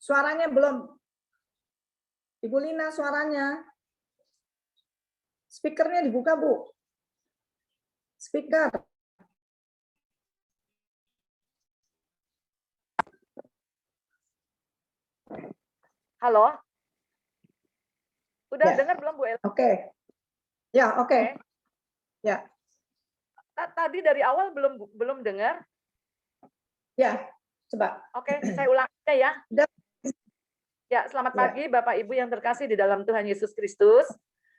Suaranya belum. Ibu Lina suaranya. Speakernya dibuka, Bu. Speaker. Halo? Udah Ya. dengar belum, Bu El? Oke. Ya, oke. Ya. Tadi dari awal belum dengar. Ya, coba. Oke, saya ulang aja ya. Udah. Ya, selamat pagi Bapak Ibu yang terkasih di dalam Tuhan Yesus Kristus.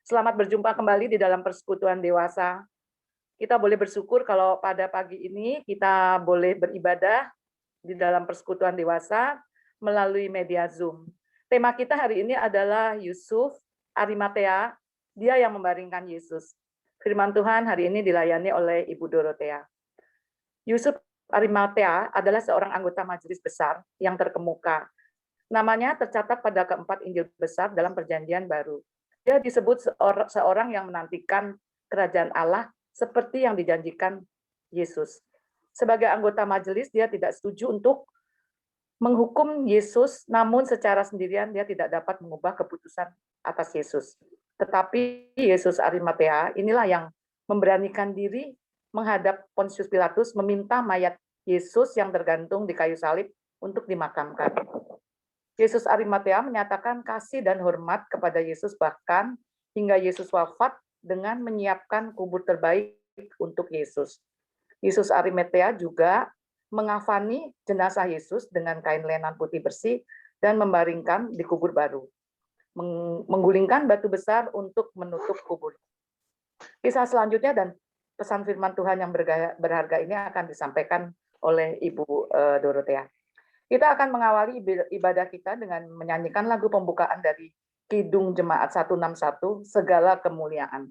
Selamat berjumpa kembali di dalam persekutuan dewasa. Kita boleh bersyukur kalau pada pagi ini kita boleh beribadah di dalam persekutuan dewasa melalui media Zoom. Tema kita hari ini adalah Yusuf Arimatea, dia yang membaringkan Yesus. Firman Tuhan hari ini dilayani oleh Ibu Dorothea. Yusuf Arimatea adalah seorang anggota majelis besar yang terkemuka. Namanya tercatat pada keempat Injil besar dalam Perjanjian Baru. Dia disebut seorang yang menantikan kerajaan Allah seperti yang dijanjikan Yesus. Sebagai anggota majelis, dia tidak setuju untuk menghukum Yesus, namun secara sendirian dia tidak dapat mengubah keputusan atas Yesus. Tetapi Yesus Arimatea inilah yang memberanikan diri menghadap Pontius Pilatus meminta mayat Yesus yang tergantung di kayu salib untuk dimakamkan. Yesus Arimatea menyatakan kasih dan hormat kepada Yesus bahkan hingga Yesus wafat dengan menyiapkan kubur terbaik untuk Yesus. Yesus Arimatea juga mengafani jenazah Yesus dengan kain lenan putih bersih dan membaringkan di kubur baru. Menggulingkan batu besar untuk menutup kubur. Kisah selanjutnya dan pesan firman Tuhan yang berharga ini akan disampaikan oleh Ibu Dorothea. Kita akan mengawali ibadah kita dengan menyanyikan lagu pembukaan dari Kidung Jemaat 161, Segala Kemuliaan.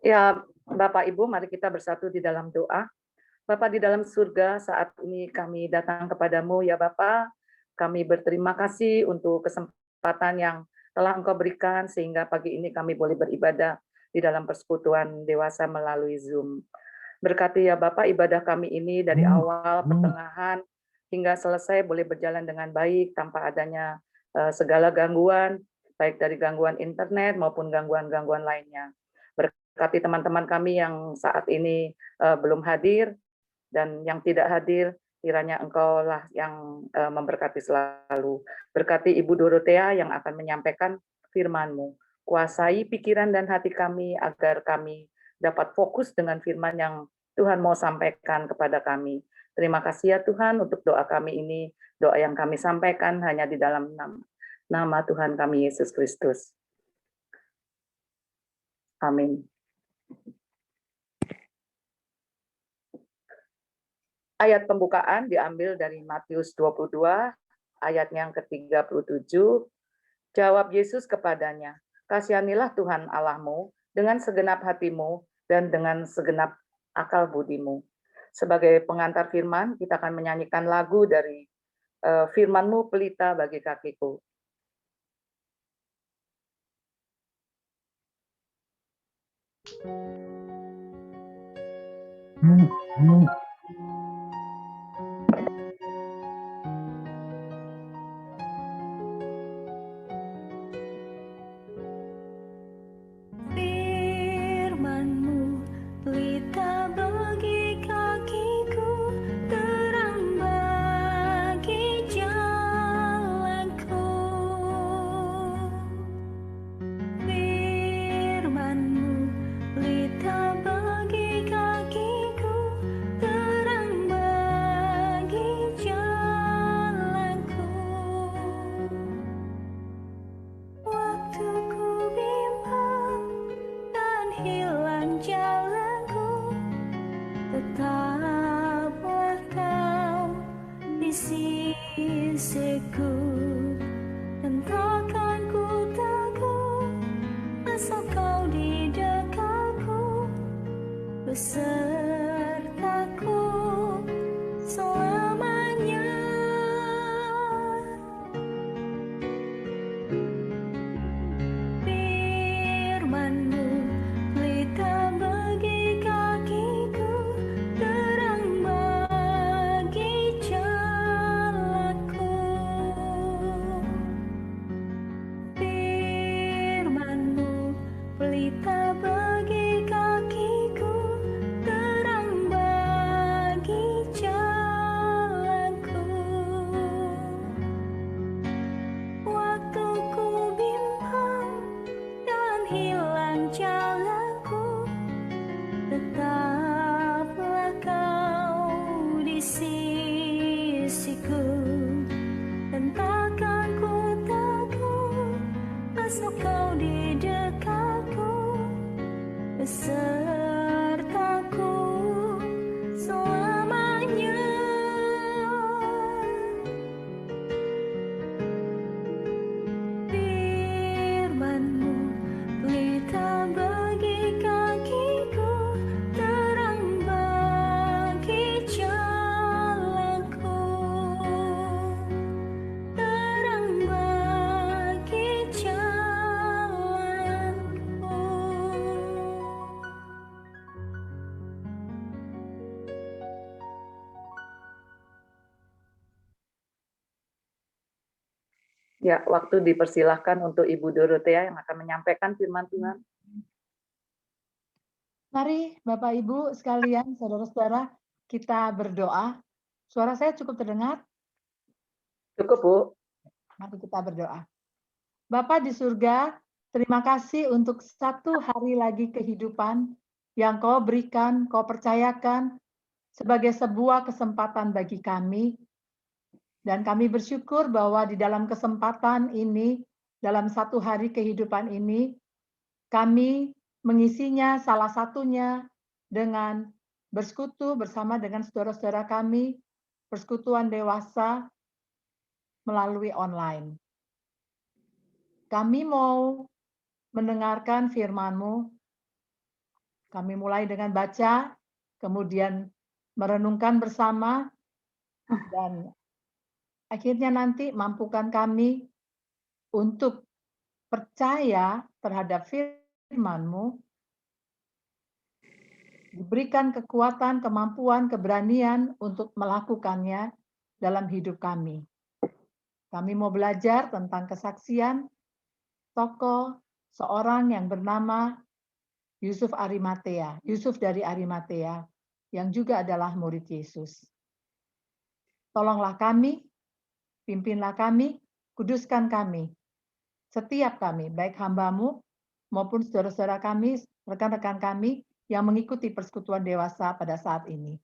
Ya, Bapak Ibu, mari kita bersatu di dalam doa. Bapa di dalam surga, saat ini kami datang kepadamu ya Bapa. Kami berterima kasih untuk kesempatan yang telah Engkau berikan sehingga pagi ini kami boleh beribadah di dalam persekutuan dewasa melalui Zoom. Berkati ya Bapak ibadah kami ini dari awal, pertengahan, hingga selesai boleh berjalan dengan baik tanpa adanya segala gangguan, baik dari gangguan internet maupun gangguan-gangguan lainnya. Berkati teman-teman kami yang saat ini belum hadir, dan yang tidak hadir, kiranya Engkau lah yang memberkati selalu. Berkati Ibu Dorothea yang akan menyampaikan firman-Mu. Kuasai pikiran dan hati kami agar kami dapat fokus dengan firman yang Tuhan mau sampaikan kepada kami. Terima kasih ya Tuhan untuk doa kami ini, doa yang kami sampaikan hanya di dalam nama Tuhan kami Yesus Kristus. Amin. Ayat pembukaan diambil dari Matius 22, ayat yang ke-37. Jawab Yesus kepadanya, kasihanilah Tuhan Allahmu dengan segenap hatimu dan dengan segenap akal budimu. Sebagai pengantar firman, kita akan menyanyikan lagu dari Firman-Mu pelita bagi kakiku. Firman-Mu pelita bagi kakiku, terang bagi jalanku. Firman-Mu pelita bagi kakiku, terang bagi jalanku. Waktu ku bimbang dan hilang jalanku, tetaplah Kau di sisiku, dan takkan ku takut asal Kau di dekatku, besertaku selamanya. Firman-Mu pelita bagi kakiku, terang bagi jalanku. Firman-Mu pelita bagi kakiku, terang bagi jalanku. Waktu ku bimbang dan hilang jalanku, tetaplah Kau di sisiku, dan takkan ku takut asal Kau di dekatku, besertaku selamanya. Firman-Mu pelita bagi kakiku, terang bagi jalanku, terang bagi jalanku. Ya, waktu dipersilahkan untuk Ibu Dorothea yang akan menyampaikan firman Tuhan. Mari Bapak Ibu sekalian, saudara-saudara, kita berdoa. Suara saya cukup terdengar? Cukup, Bu. Mari kita berdoa. Bapa di surga, terima kasih untuk satu hari lagi kehidupan yang Kau berikan, Kau percayakan sebagai sebuah kesempatan bagi kami. Dan kami bersyukur bahwa di dalam kesempatan ini, dalam satu hari kehidupan ini, kami mengisinya salah satunya dengan bersekutu bersama dengan saudara-saudara kami, persekutuan dewasa melalui online. Kami mau mendengarkan firman-Mu, Kami mulai dengan baca, kemudian merenungkan bersama, dan akhirnya nanti mampukan kami untuk percaya terhadap firman-Mu, diberikan kekuatan, kemampuan, keberanian untuk melakukannya dalam hidup kami. Kami mau belajar tentang kesaksian tokoh seorang yang bernama Yusuf Arimatea, Yusuf dari Arimatea, yang juga adalah murid Yesus. Tolonglah kami, pimpinlah kami, kuduskan kami, setiap kami, baik hamba-Mu maupun saudara-saudara kami, rekan-rekan kami yang mengikuti persekutuan dewasa pada saat ini.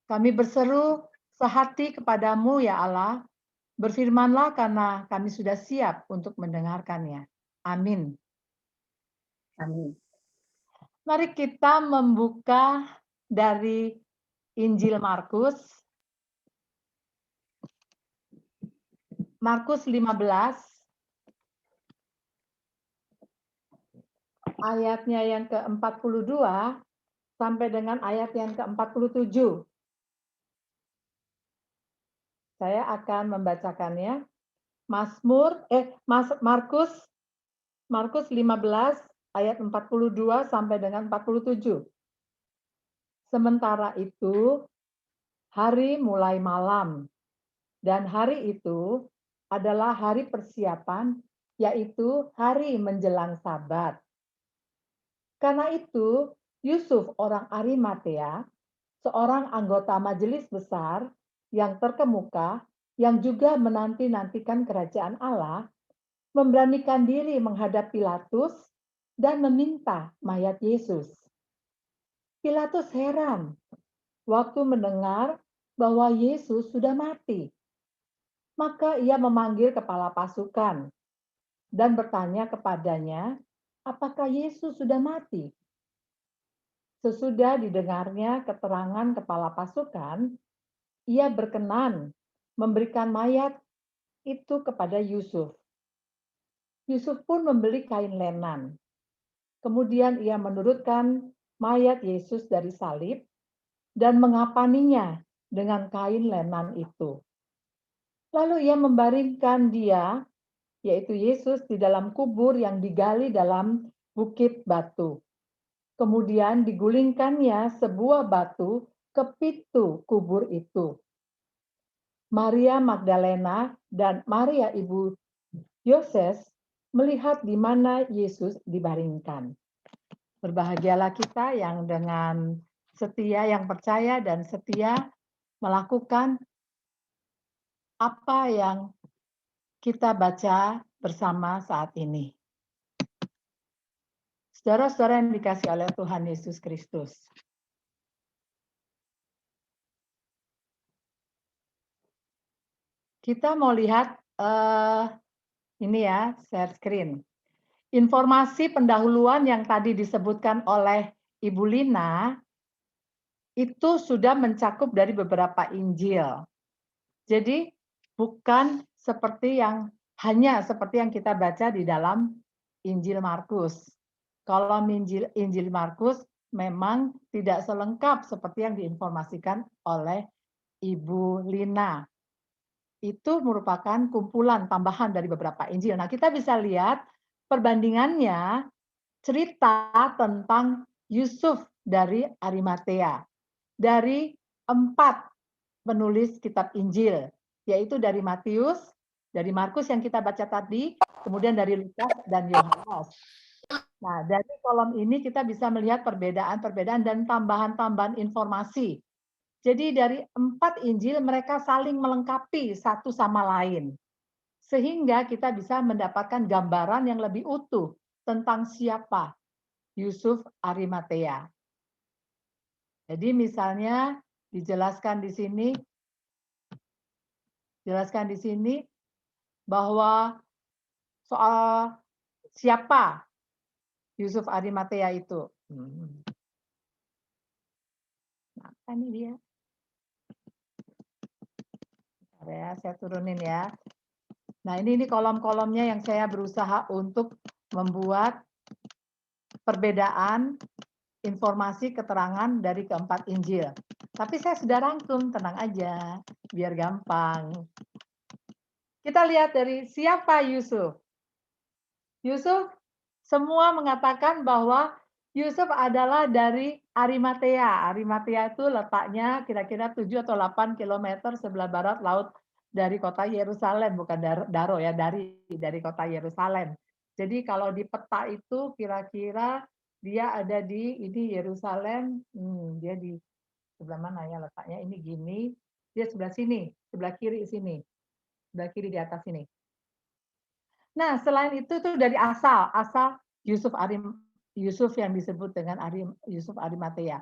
Kami berseru sehati kepadamu ya Allah, berfirmanlah karena kami sudah siap untuk mendengarkannya. Amin. Amin. Mari kita membuka dari Injil Markus. Markus 15, ayatnya yang ke-42 sampai dengan ayat yang ke-47. Saya akan membacakannya. Markus 15 ayat 42 sampai dengan 47. Sementara itu, hari mulai malam, dan hari itu adalah hari persiapan, yaitu hari menjelang Sabat. Karena itu, Yusuf orang Arimatea, seorang anggota majelis besar yang terkemuka, yang juga menanti-nantikan kerajaan Allah, memberanikan diri menghadap Pilatus dan meminta mayat Yesus. Pilatus heran waktu mendengar bahwa Yesus sudah mati. Maka ia memanggil kepala pasukan dan bertanya kepadanya, apakah Yesus sudah mati? Sesudah didengarnya keterangan kepala pasukan, ia berkenan memberikan mayat itu kepada Yusuf. Yusuf pun membeli kain lenan. Kemudian ia menurunkan mayat Yesus dari salib dan mengapaninya dengan kain lenan itu. Lalu ia membaringkan dia, yaitu Yesus, di dalam kubur yang digali dalam bukit batu. Kemudian digulingkannya sebuah batu ke pintu kubur itu. Maria Magdalena dan Maria ibu Yoses melihat di mana Yesus dibaringkan. Berbahagialah kita yang dengan setia, yang percaya dan setia melakukan apa yang kita baca bersama saat ini. Saudara-saudara yang dikasihi oleh Tuhan Yesus Kristus. Kita mau lihat ini ya, share screen. Informasi pendahuluan yang tadi disebutkan oleh Ibu Lina itu sudah mencakup dari beberapa Injil. Jadi bukan seperti yang hanya seperti yang kita baca di dalam Injil Markus. Kalau Injil Markus memang tidak selengkap seperti yang diinformasikan oleh Ibu Lina. Itu merupakan kumpulan tambahan dari beberapa Injil. Nah, kita bisa lihat perbandingannya cerita tentang Yusuf dari Arimatea. Dari 4 penulis kitab Injil, yaitu dari Matius, dari Markus yang kita baca tadi, kemudian dari Lukas dan Yohanes. Nah, dari kolom ini kita bisa melihat perbedaan-perbedaan dan tambahan-tambahan informasi. Jadi dari 4 Injil mereka saling melengkapi satu sama lain. Sehingga kita bisa mendapatkan gambaran yang lebih utuh tentang siapa Yusuf Arimatea. Jadi misalnya dijelaskan di sini bahwa soal siapa Yusuf Arimatea itu. Nah, ini dia. Ya, saya turunin ya. Nah, ini kolom-kolomnya yang saya berusaha untuk membuat perbedaan informasi keterangan dari keempat Injil. Tapi saya sudah rangkum, tenang aja, biar gampang. Kita lihat dari siapa Yusuf. Yusuf, semua mengatakan bahwa Yusuf adalah dari Arimatea. Arimatea itu letaknya kira-kira 7 atau 8 kilometer sebelah barat laut dari kota Yerusalem, bukan Daro ya, dari kota Yerusalem. Jadi kalau di peta itu kira-kira dia ada di ini Yerusalem, dia di sebelah mana ya letaknya, ini gini, dia sebelah sini, sebelah kiri sini, sebelah kiri di atas sini. Nah, selain itu dari asal Yusuf yang disebut dengan Yusuf Arimatea.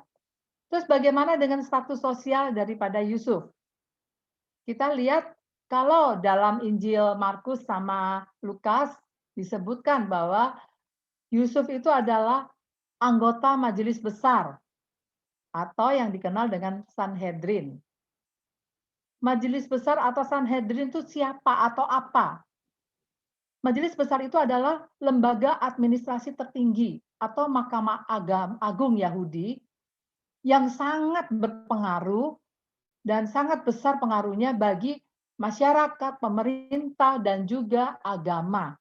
Terus bagaimana dengan status sosial daripada Yusuf? Kita lihat kalau dalam Injil Markus sama Lukas disebutkan bahwa Yusuf itu adalah anggota majelis besar atau yang dikenal dengan Sanhedrin. Majelis besar atau Sanhedrin itu siapa atau apa? Majelis besar itu adalah lembaga administrasi tertinggi atau Mahkamah Agung Yahudi yang sangat berpengaruh dan sangat besar pengaruhnya bagi masyarakat, pemerintah, dan juga agama.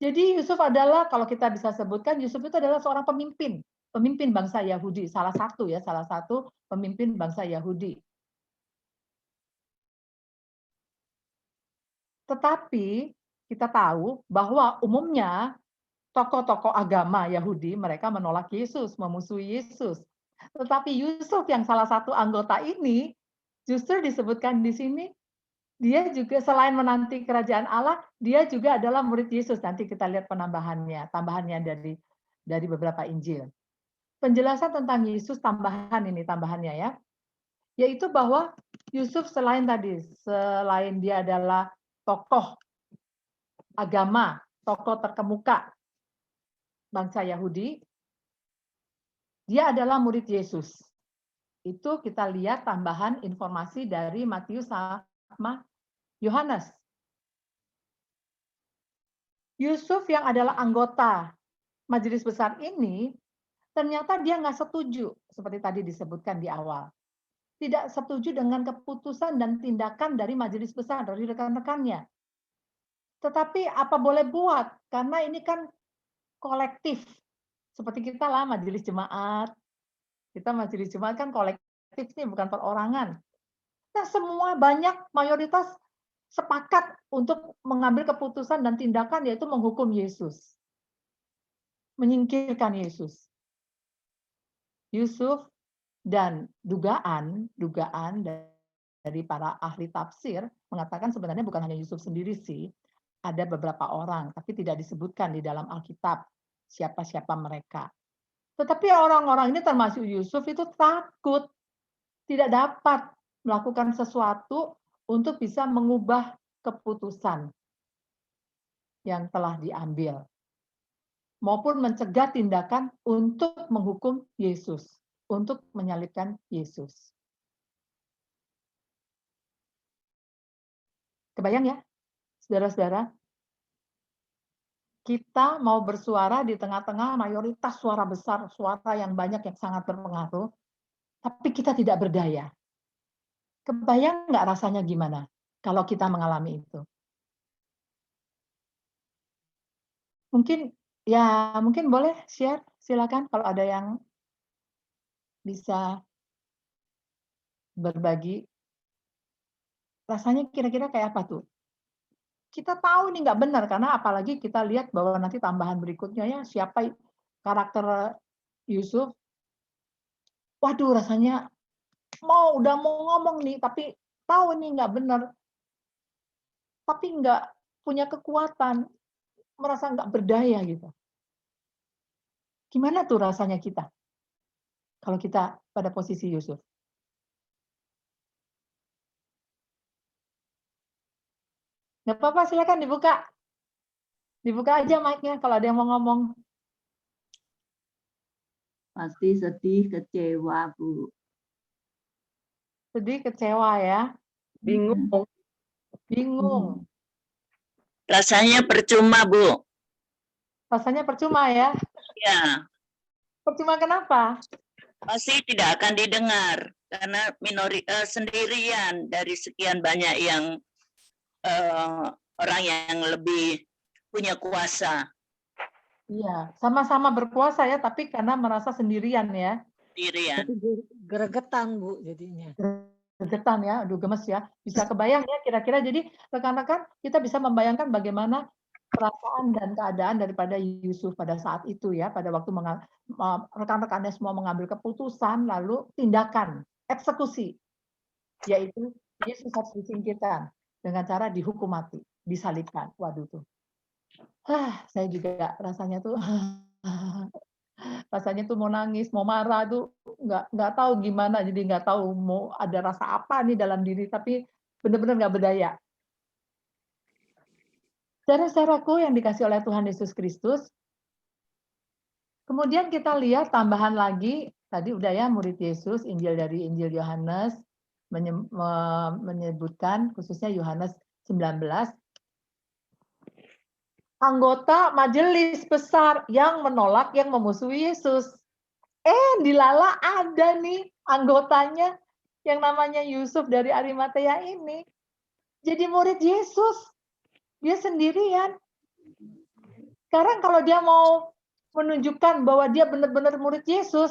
Jadi Yusuf adalah, kalau kita bisa sebutkan, Yusuf itu adalah seorang pemimpin bangsa Yahudi, salah satu pemimpin bangsa Yahudi. Tetapi kita tahu bahwa umumnya tokoh-tokoh agama Yahudi mereka menolak Yesus, memusuhi Yesus. Tetapi Yusuf yang salah satu anggota ini justru disebutkan di sini dia juga selain menanti kerajaan Allah, dia juga adalah murid Yesus. Nanti kita lihat tambahannya dari beberapa Injil. Penjelasan tentang Yesus tambahannya ya. Yaitu bahwa Yusuf selain dia adalah tokoh agama, tokoh terkemuka bangsa Yahudi, dia adalah murid Yesus. Itu kita lihat tambahan informasi dari Matius sama Yohanes. Yusuf yang adalah anggota majelis besar ini, ternyata dia nggak setuju, seperti tadi disebutkan di awal. Tidak setuju dengan keputusan dan tindakan dari majelis besar, dari rekan-rekannya. Tetapi apa boleh buat? Karena ini kan kolektif. Seperti kita lah majelis jemaat. Kita majelis jemaat kan kolektif nih, bukan perorangan. Nah, semua mayoritas sepakat untuk mengambil keputusan dan tindakan yaitu menghukum Yesus. Menyingkirkan Yesus. Yusuf dan dugaan dari para ahli tafsir mengatakan sebenarnya bukan hanya Yusuf sendiri sih, ada beberapa orang, tapi tidak disebutkan di dalam Alkitab siapa-siapa mereka. Tetapi orang-orang ini termasuk Yusuf itu takut, tidak dapat melakukan sesuatu untuk bisa mengubah keputusan yang telah diambil, maupun mencegah tindakan untuk menghukum Yesus, untuk menyalibkan Yesus. Kebayang ya? Saudara-saudara, kita mau bersuara di tengah-tengah mayoritas suara besar, suara yang banyak yang sangat berpengaruh, tapi kita tidak berdaya. Kebayang nggak rasanya gimana kalau kita mengalami itu? Mungkin boleh share, silakan kalau ada yang bisa berbagi. Rasanya kira-kira kayak apa tuh? Kita tahu ini nggak benar, karena apalagi kita lihat bahwa nanti tambahan berikutnya ya, siapa karakter Yusuf, waduh rasanya udah mau ngomong nih, tapi tahu ini nggak benar, tapi nggak punya kekuatan, merasa nggak berdaya gitu. Gimana tuh rasanya kita, kalau kita pada posisi Yusuf? Nggak apa-apa, silakan dibuka. Dibuka aja mic-nya kalau ada yang mau ngomong. Pasti sedih, kecewa, Bu. Sedih, kecewa ya. Bingung. Bingung. Rasanya percuma, Bu. Rasanya percuma ya. Ya, Percuma kenapa? pasti tidak akan didengar karena sendirian dari sekian banyak yang orang yang lebih punya kuasa. Iya, sama-sama berkuasa ya, tapi karena merasa sendirian ya. Sendirian. Tapi gregetan Bu jadinya. Gregetan ya, aduh gemes ya. Bisa kebayang ya kira-kira. Jadi rekan-rekan kita bisa membayangkan bagaimana perasaan dan keadaan daripada Yusuf pada saat itu ya, pada waktu rekan-rekannya semua mengambil keputusan, lalu tindakan, eksekusi, yaitu Yesus harus disingkirkan dengan cara dihukum mati, disalibkan. Waduh tuh. Saya juga rasanya tuh mau nangis, mau marah tuh nggak tahu gimana, jadi nggak tahu mau ada rasa apa nih dalam diri, tapi benar-benar nggak berdaya. Saudara-saudaraku yang dikasih oleh Tuhan Yesus Kristus, kemudian kita lihat tambahan lagi, tadi udah ya murid Yesus, Injil dari Injil Yohanes menyebutkan, khususnya Yohanes 19, anggota majelis besar yang menolak, yang memusuhi Yesus. Dilala ada nih anggotanya yang namanya Yusuf dari Arimatea ini. Jadi murid Yesus. Dia sendirian. Sekarang kalau dia mau menunjukkan bahwa dia benar-benar murid Yesus,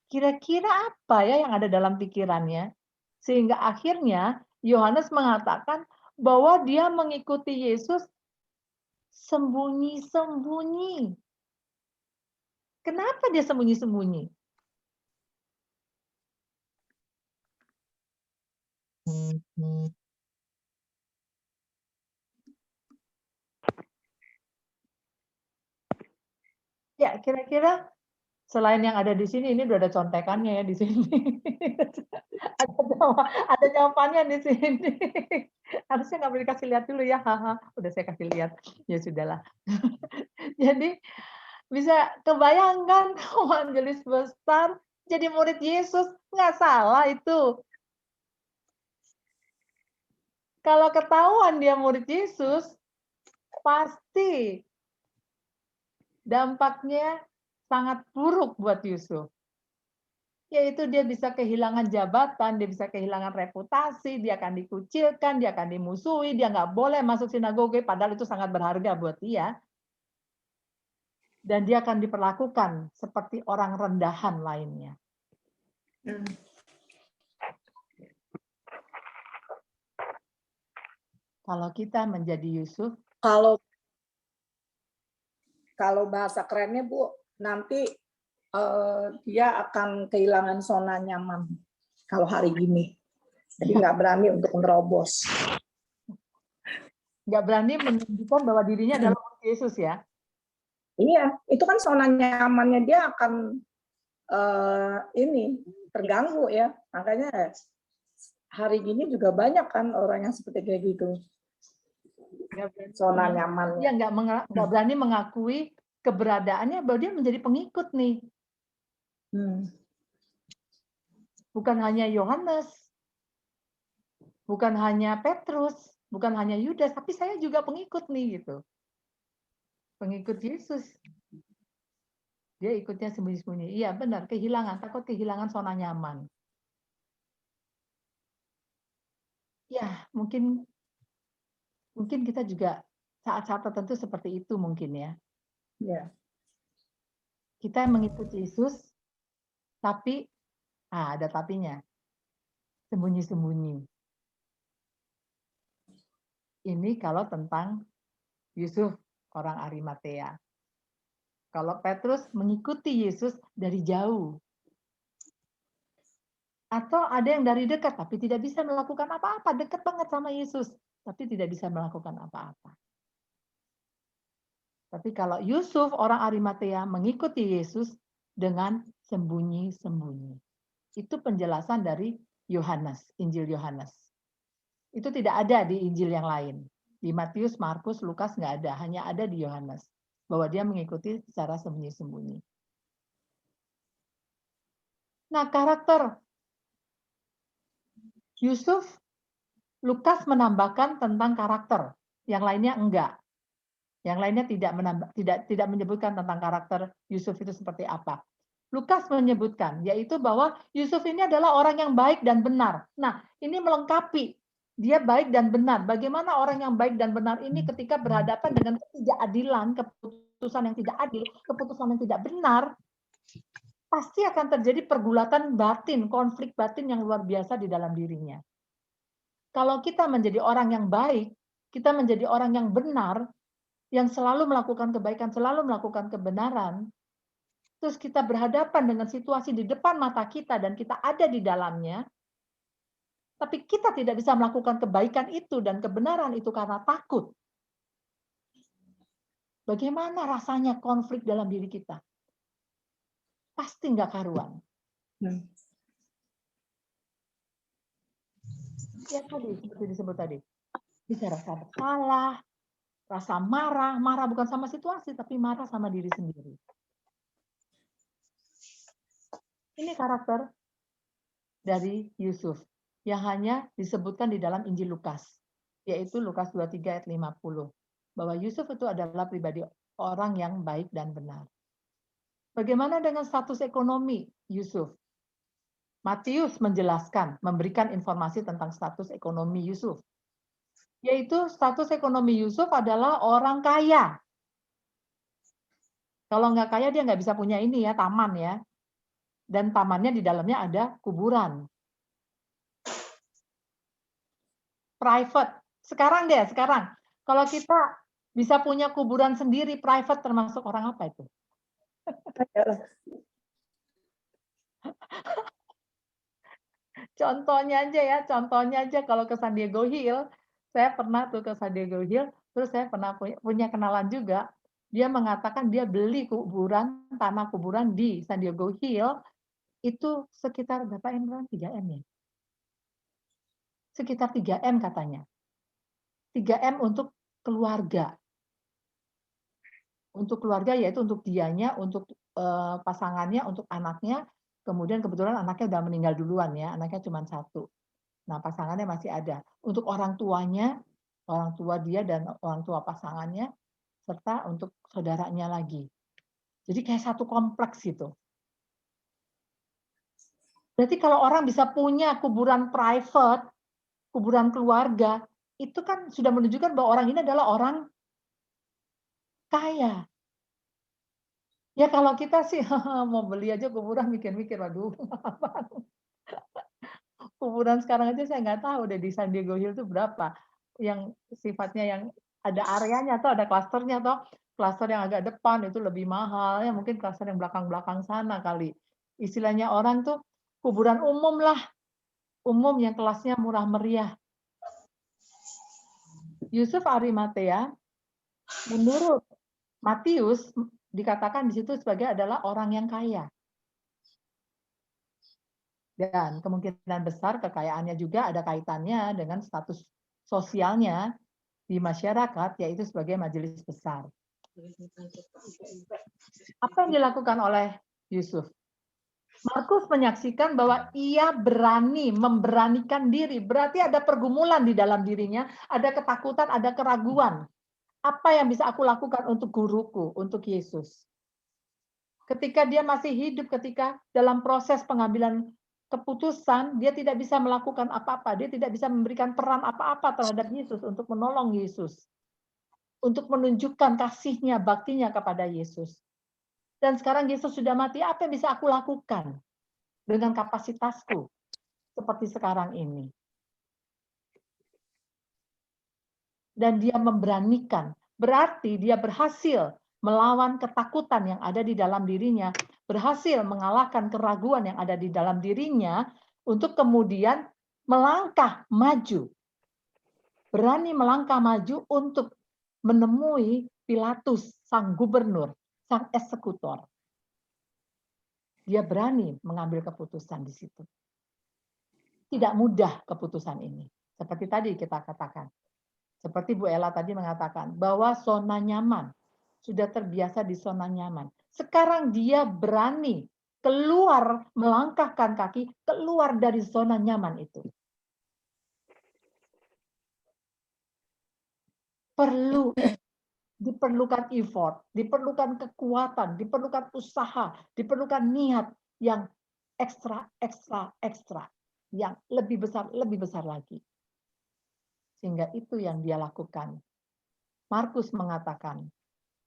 kira-kira apa ya yang ada dalam pikirannya? Sehingga akhirnya Yohanes mengatakan bahwa dia mengikuti Yesus sembunyi-sembunyi. Kenapa dia sembunyi-sembunyi? Ya, kira-kira selain yang ada di sini, ini udah ada contekannya ya di sini. Ada jawabannya di sini. Harusnya nggak boleh dikasih lihat dulu ya. Udah saya kasih lihat. Ya sudahlah. Jadi bisa kebayangkan majelis besar jadi murid Yesus, nggak salah itu. Kalau ketahuan dia murid Yesus, pasti dampaknya sangat buruk buat Yusuf. Yaitu dia bisa kehilangan jabatan, dia bisa kehilangan reputasi, dia akan dikucilkan, dia akan dimusuhi, dia nggak boleh masuk sinagoge, padahal itu sangat berharga buat dia. Dan dia akan diperlakukan seperti orang rendahan lainnya. Kalau kita menjadi Yusuf, Kalau bahasa kerennya Bu, nanti dia akan kehilangan zona nyaman kalau hari gini. Jadi nggak berani untuk menerobos. nggak berani menunjukkan bahwa dirinya adalah murid Yesus ya. Iya, itu kan zona nyamannya dia akan terganggu ya. Makanya hari ini juga banyak kan orang yang seperti kayak gitu. Zona nyaman. Dia nggak berani mengakui keberadaannya bahwa dia menjadi pengikut nih. Bukan hanya Yohanes, bukan hanya Petrus, bukan hanya Yudas, tapi saya juga pengikut nih gitu. Pengikut Yesus. Dia ikutnya sembunyi-sembunyi. Iya benar, takut kehilangan zona nyaman. Ya, mungkin kita juga saat-saat tertentu seperti itu mungkin ya. Ya. Kita mengikuti Yesus, tapi ada tapinya. Sembunyi-sembunyi. Ini kalau tentang Yusuf, orang Arimatea. Kalau Petrus mengikuti Yesus dari jauh. Atau ada yang dari dekat, tapi tidak bisa melakukan apa-apa. Dekat banget sama Yesus, tapi tidak bisa melakukan apa-apa. Tapi kalau Yusuf, orang Arimatea, mengikuti Yesus dengan sembunyi-sembunyi. Itu penjelasan dari Yohanes, Injil Yohanes. Itu tidak ada di Injil yang lain. Di Matius, Markus, Lukas nggak ada, hanya ada di Yohanes. Bahwa dia mengikuti secara sembunyi-sembunyi. Nah, karakter Yusuf, Lukas menambahkan tentang karakter. Yang lainnya enggak. Yang lainnya tidak menyebutkan tentang karakter Yusuf itu seperti apa. Lukas menyebutkan, yaitu bahwa Yusuf ini adalah orang yang baik dan benar. Nah, ini melengkapi. Dia baik dan benar. Bagaimana orang yang baik dan benar ini ketika berhadapan dengan ketidakadilan, keputusan yang tidak adil, keputusan yang tidak benar, pasti akan terjadi pergulatan batin, konflik batin yang luar biasa di dalam dirinya. Kalau kita menjadi orang yang baik, kita menjadi orang yang benar, yang selalu melakukan kebaikan, selalu melakukan kebenaran, terus kita berhadapan dengan situasi di depan mata kita dan kita ada di dalamnya, tapi kita tidak bisa melakukan kebaikan itu dan kebenaran itu karena takut. Bagaimana rasanya konflik dalam diri kita? Pasti nggak karuan. Ya tadi, seperti disebut tadi. Bisa rasa bersalah, rasa marah bukan sama situasi, tapi marah sama diri sendiri. Ini karakter dari Yusuf yang hanya disebutkan di dalam Injil Lukas, yaitu Lukas 23 ayat 50, bahwa Yusuf itu adalah pribadi orang yang baik dan benar. Bagaimana dengan status ekonomi Yusuf? Matius menjelaskan, memberikan informasi tentang status ekonomi Yusuf, yaitu status ekonomi Yusuf adalah orang kaya. Kalau nggak kaya dia nggak bisa punya ini ya, taman ya. Dan tamannya di dalamnya ada kuburan. Private. Sekarang. Kalau kita bisa punya kuburan sendiri, private termasuk orang apa itu? Contohnya aja kalau ke San Diego Hill, saya pernah tuh ke San Diego Hill, terus saya pernah punya kenalan juga, dia mengatakan dia beli tanah kuburan di San Diego Hill, itu sekitar berapa M? 3M ya? Sekitar 3M katanya. 3M untuk keluarga. Untuk keluarga yaitu untuk dianya, untuk pasangannya, untuk anaknya, kemudian kebetulan anaknya udah meninggal duluan ya, anaknya cuma 1. Nah, pasangannya masih ada. Untuk orang tuanya, orang tua dia dan orang tua pasangannya, serta untuk saudaranya lagi. Jadi kayak satu kompleks gitu. Berarti kalau orang bisa punya kuburan private, kuburan keluarga, itu kan sudah menunjukkan bahwa orang ini adalah orang kaya. Ya kalau kita sih mau beli aja kuburan mikir-mikir, waduh, kuburan sekarang aja saya nggak tahu deh di San Diego Hill itu berapa. Yang sifatnya yang ada areanya atau ada klasternya atau klaster yang agak depan itu lebih mahal, ya mungkin klaster yang belakang-belakang sana kali. Istilahnya orang tuh kuburan umum lah, umum yang kelasnya murah meriah. Yusuf Arimatea, menurut Matius dikatakan di situ sebagai adalah orang yang kaya. Dan kemungkinan besar kekayaannya juga ada kaitannya dengan status sosialnya di masyarakat, yaitu sebagai majelis besar. Apa yang dilakukan oleh Yusuf? Markus menyaksikan bahwa ia berani, memberanikan diri. Berarti ada pergumulan di dalam dirinya, ada ketakutan, ada keraguan. Apa yang bisa aku lakukan untuk guruku, untuk Yesus? Ketika dia masih hidup, ketika dalam proses pengambilan keputusan, dia tidak bisa melakukan apa-apa. Dia tidak bisa memberikan peran apa-apa terhadap Yesus untuk menolong Yesus. Untuk menunjukkan kasihnya, baktinya kepada Yesus. Dan sekarang Yesus sudah mati, apa yang bisa aku lakukan dengan kapasitasku seperti sekarang ini? Dan dia memberanikan, berarti dia berhasil melawan ketakutan yang ada di dalam dirinya, berhasil mengalahkan keraguan yang ada di dalam dirinya untuk kemudian melangkah maju. Berani melangkah maju untuk menemui Pilatus, sang gubernur, sang eksekutor. Dia berani mengambil keputusan di situ. Tidak mudah keputusan ini. Seperti tadi kita katakan. Seperti Bu Ella tadi mengatakan, bahwa zona nyaman. Sudah terbiasa di zona nyaman. Sekarang dia berani keluar, melangkahkan kaki, keluar dari zona nyaman itu. Perlu diperlukan effort, diperlukan kekuatan, diperlukan usaha, diperlukan niat yang ekstra, yang lebih besar lagi. Sehingga itu yang dia lakukan. Markus mengatakan,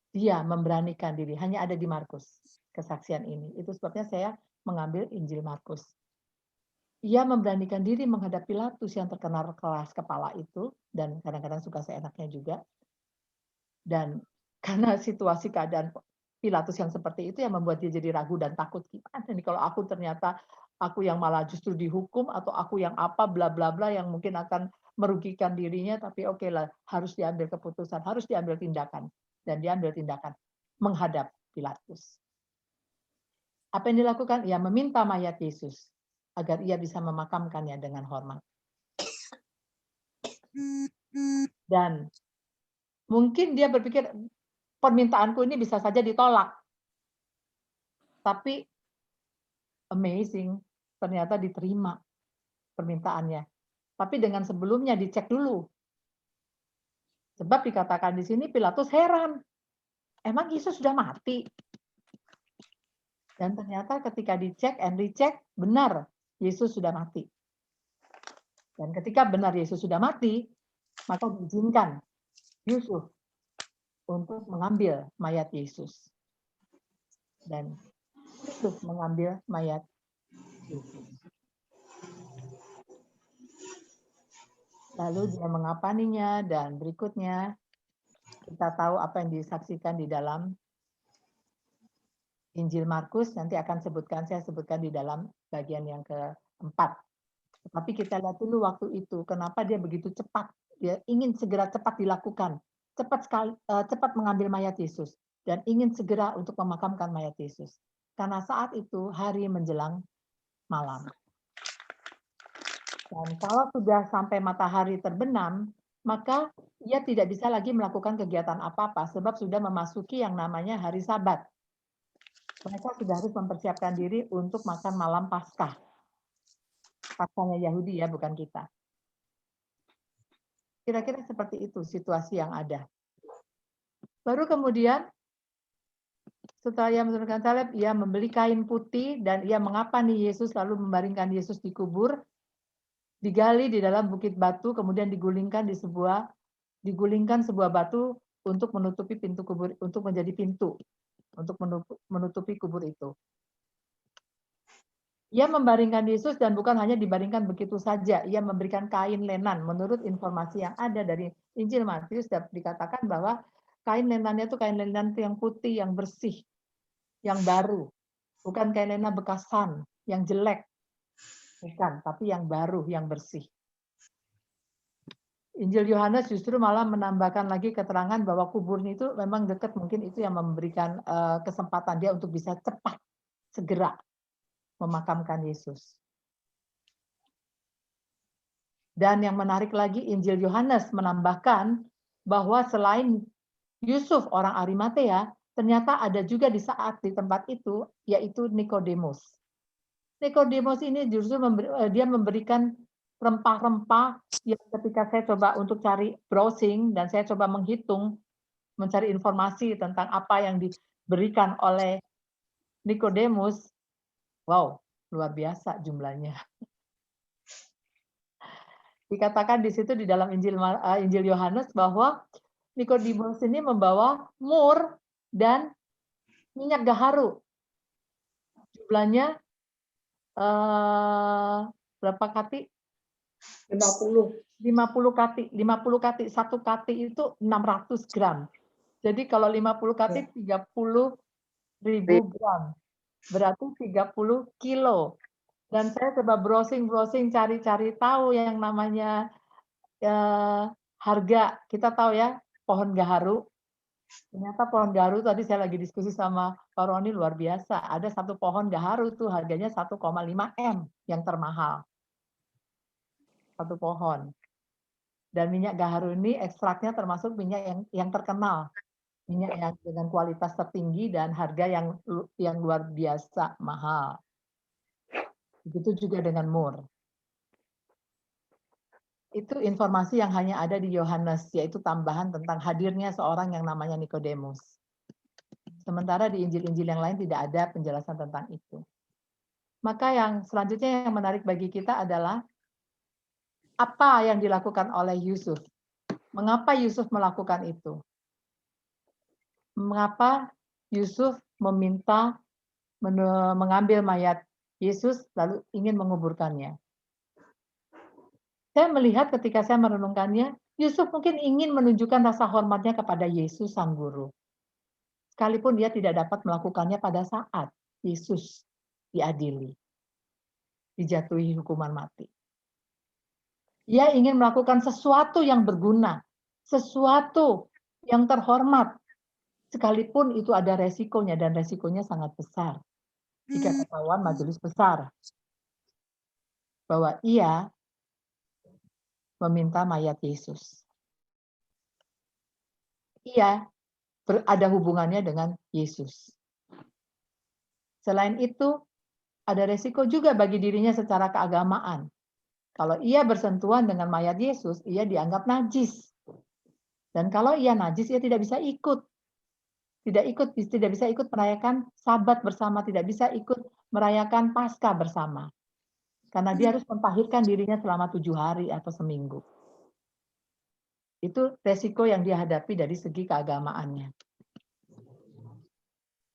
dia memberanikan diri, hanya ada di Markus kesaksian ini. Itu sebabnya saya mengambil Injil Markus. Ia memberanikan diri menghadap Pilatus yang terkenal keras kepala itu, dan kadang-kadang suka seenaknya juga. Dan karena situasi keadaan Pilatus yang seperti itu yang membuat dia jadi ragu dan takut, gimana nih kalau aku ternyata aku yang malah justru dihukum, atau aku yang apa bla bla bla yang mungkin akan merugikan dirinya, tapi oke lah, harus diambil keputusan, harus diambil tindakan. Dan diambil tindakan menghadap Pilatus. Apa yang dilakukan? Ia meminta mayat Yesus agar ia bisa memakamkannya dengan hormat. Dan mungkin dia berpikir, permintaanku ini bisa saja ditolak. Tapi amazing, ternyata diterima permintaannya. Tapi dengan sebelumnya dicek dulu. Sebab dikatakan di sini Pilatus heran. Emang Yesus sudah mati? Dan ternyata ketika dicek and recheck, benar Yesus sudah mati. Dan ketika benar Yesus sudah mati, maka diizinkan Yusuf untuk mengambil mayat Yesus. Dan Yusuf mengambil mayat Yesus. Lalu dia mengapaninya, dan berikutnya kita tahu apa yang disaksikan di dalam Injil Markus. Nanti akan saya sebutkan di dalam bagian yang keempat. Tetapi kita lihat dulu waktu itu, kenapa dia begitu cepat. Dia ingin segera cepat dilakukan. Cepat mengambil mayat Yesus. Dan ingin segera untuk memakamkan mayat Yesus. Karena saat itu hari menjelang malam. Dan kalau sudah sampai matahari terbenam, maka ia tidak bisa lagi melakukan kegiatan apa-apa, sebab sudah memasuki yang namanya hari Sabat. Mereka sudah harus mempersiapkan diri untuk makan malam Paskah. Paskahnya Yahudi ya, bukan kita. Kira-kira seperti itu situasi yang ada. Baru kemudian, setelah ia menurunkan salib, ia membeli kain putih, dan ia mengapani Yesus, lalu membaringkan Yesus dikubur, digali di dalam bukit batu, kemudian digulingkan sebuah batu untuk menutupi pintu kubur, untuk menjadi pintu untuk menutupi kubur itu. Ia membaringkan Yesus, dan bukan hanya dibaringkan begitu saja, ia memberikan kain lenan. Menurut informasi yang ada dari Injil Matius, dikatakan bahwa kain lenannya itu kain lenan yang putih, yang bersih, yang baru, bukan kain lenan bekasan yang jelek. Bukan, tapi yang baru, yang bersih. Injil Yohanes justru malah menambahkan lagi keterangan bahwa kuburnya itu memang dekat, mungkin itu yang memberikan kesempatan dia untuk bisa cepat, segera memakamkan Yesus. Dan yang menarik lagi, Injil Yohanes menambahkan bahwa selain Yusuf orang Arimatea, ternyata ada juga di tempat itu, yaitu Nikodemus. Nikodemus ini justru dia memberikan rempah-rempah yang ketika saya coba untuk cari browsing dan saya coba menghitung, mencari informasi tentang apa yang diberikan oleh Nikodemus, wow, luar biasa jumlahnya. Dikatakan di situ di dalam Injil Yohanes bahwa Nikodemus ini membawa mur dan minyak gaharu. Jumlahnya berapa kati? 50 kati. 50 kati. Satu kati itu 600 gram. Jadi kalau 50 kati 30.000 gram. Berarti 30 kilo. Dan saya coba browsing, cari-cari tahu yang namanya harga. Kita tahu ya, pohon gaharu. Ternyata pohon gaharu, tadi saya lagi diskusi sama Pak Roni, luar biasa. Ada satu pohon gaharu tuh harganya 1,5 M yang termahal. Satu pohon. Dan minyak gaharu ini ekstraknya termasuk minyak yang terkenal. Minyak yang dengan kualitas tertinggi dan harga yang luar biasa mahal. Begitu juga dengan mur. Itu informasi yang hanya ada di Yohanes, yaitu tambahan tentang hadirnya seorang yang namanya Nikodemus. Sementara di Injil-Injil yang lain tidak ada penjelasan tentang itu. Maka yang selanjutnya yang menarik bagi kita adalah apa yang dilakukan oleh Yusuf. Mengapa Yusuf melakukan itu? Mengapa Yusuf meminta mengambil mayat Yesus lalu ingin menguburkannya? Saya melihat ketika saya merenungkannya, Yusuf mungkin ingin menunjukkan rasa hormatnya kepada Yesus sang guru. Sekalipun dia tidak dapat melakukannya pada saat Yesus diadili, dijatuhi hukuman mati. Ia ingin melakukan sesuatu yang berguna, sesuatu yang terhormat, sekalipun itu ada resikonya, dan resikonya sangat besar. Jika ketahuan majelis besar bahwa ia meminta mayat Yesus. Ia ada hubungannya dengan Yesus. Selain itu, ada resiko juga bagi dirinya secara keagamaan. Kalau ia bersentuhan dengan mayat Yesus, ia dianggap najis. Dan kalau ia najis, ia tidak bisa ikut. Tidak bisa ikut merayakan Sabat bersama, tidak bisa ikut merayakan Paskah bersama. Karena dia harus mentahirkan dirinya selama 7 hari atau seminggu. Itu resiko yang dia hadapi dari segi keagamaannya.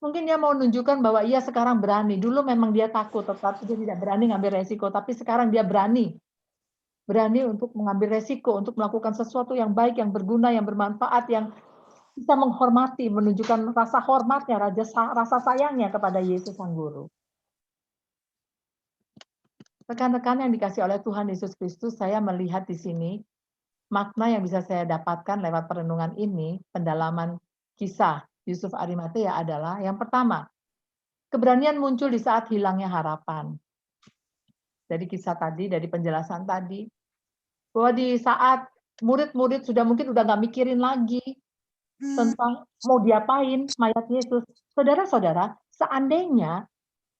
Mungkin dia mau menunjukkan bahwa ia sekarang berani. Dulu memang dia takut, tetapi dia tidak berani ngambil resiko. Tapi sekarang dia berani. Berani untuk mengambil resiko, untuk melakukan sesuatu yang baik, yang berguna, yang bermanfaat, yang bisa menghormati, menunjukkan rasa hormatnya, rasa sayangnya kepada Yesus sang guru. Rekan-rekan yang dikasih oleh Tuhan Yesus Kristus, saya melihat di sini makna yang bisa saya dapatkan lewat perenungan ini, pendalaman kisah Yusuf Arimatea adalah yang pertama, keberanian muncul di saat hilangnya harapan. Dari kisah tadi, dari penjelasan tadi, bahwa di saat murid-murid mungkin udah nggak mikirin lagi tentang mau diapain mayat Yesus. Saudara-saudara, seandainya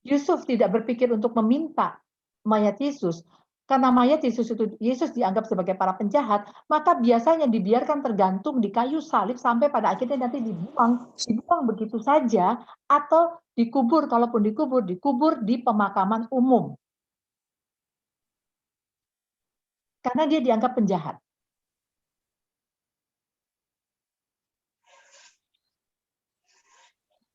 Yusuf tidak berpikir untuk meminta mayat Yesus, karena mayat Yesus dianggap sebagai para penjahat, maka biasanya dibiarkan tergantung di kayu salib sampai pada akhirnya nanti dibuang begitu saja, atau dikubur, kalaupun dikubur di pemakaman umum. Karena dia dianggap penjahat.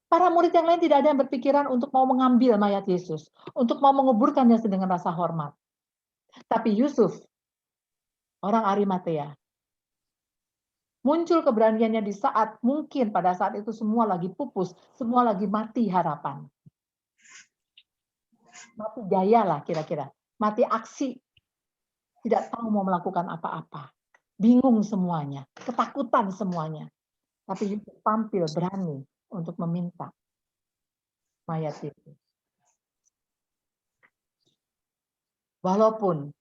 Para murid yang lain tidak ada yang berpikiran untuk mau mengambil mayat Yesus, untuk mau menguburkannya dengan rasa hormat. Tapi Yusuf, orang Arimatea, muncul keberaniannya di saat mungkin pada saat itu semua lagi pupus, semua lagi mati harapan. Mati gaya lah kira-kira, mati aksi, tidak tahu mau melakukan apa-apa, bingung semuanya, ketakutan semuanya. Tapi Yusuf tampil berani untuk meminta mayat itu. Walaupun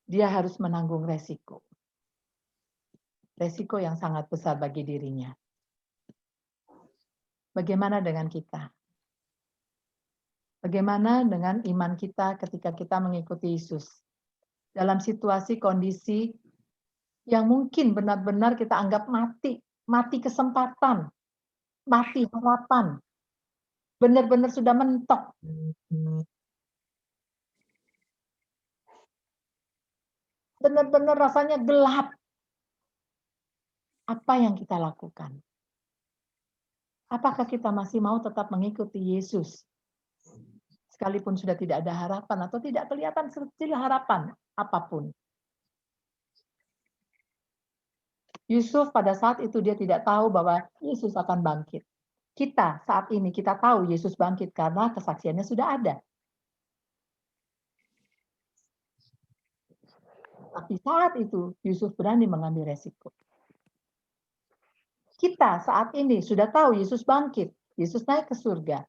dia harus menanggung resiko. Resiko yang sangat besar bagi dirinya. Bagaimana dengan kita? Bagaimana dengan iman kita ketika kita mengikuti Yesus? Dalam situasi kondisi yang mungkin benar-benar kita anggap mati kesempatan, mati harapan, benar-benar sudah mentok. Benar-benar rasanya gelap. Apa yang kita lakukan? Apakah kita masih mau tetap mengikuti Yesus? Sekalipun sudah tidak ada harapan atau tidak kelihatan kecil harapan apapun. Yusuf pada saat itu dia tidak tahu bahwa Yesus akan bangkit. Kita saat ini kita tahu Yesus bangkit karena kesaksiannya sudah ada. Tapi saat itu Yusuf berani mengambil resiko. Kita saat ini sudah tahu Yesus bangkit, Yesus naik ke surga.